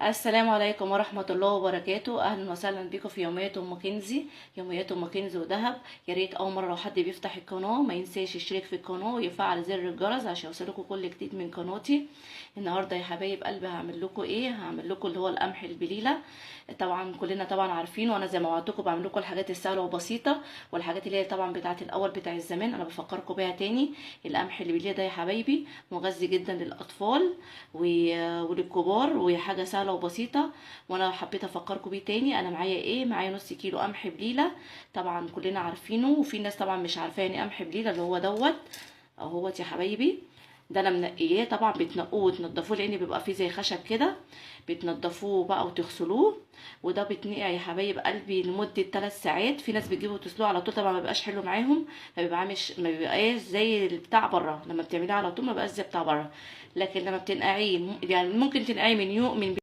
السلام عليكم ورحمة الله وبركاته. أهلا وسهلا بكم في يوميات أم كنزي. يوميات أم كنزي وذهب. يا ريت أول مرة لو حد بيفتح القناة ما ينساش يشترك في القناة ويفعل زر الجرس عشان يوصلكوا كل جديد من قناتي. النهاردة يا حبايب قلبي هعمل لكم ايه؟ هعمل لكم اللي هو القمح البليلة. طبعا كلنا طبعا عارفين، وانا زي ما وعدتكم بعمل لكم الحاجات السهله وبسيطه، والحاجات اللي هي طبعا بتاعه الاول بتاع الزمان انا بفكركم بيها تاني. القمح البليلة ده يا حبايبي مغذي جدا للاطفال وللكبار، وحاجه سهله وبسيطه. وانا حبيت افكركم بيه تاني. انا معايا ايه؟ معايا نص كيلو قمح بليله. طبعا كلنا عارفينه، وفي ناس طبعا مش عارفاه يعني قمح بليله اللي هو دوت اهوت يا حبايبي. ده انا منقياه. طبعا بتنقوه وتنضفوه لان بيبقى فيه زي خشب كده. بتنضفوه بقى وتغسلوه. وده بيتنقع يا حبايب قلبي لمده 3 ساعات. في ناس بتجيبه وتسلوه على طول، طبعا ما بيبقاش حلو معاهم. ما بيبقاش زي بتاع بره. لما بتعمليه على طول ما بيبقاش زي بتاع بره. لكن لما بتنقعيه يعني ممكن تنقعيه من يوم من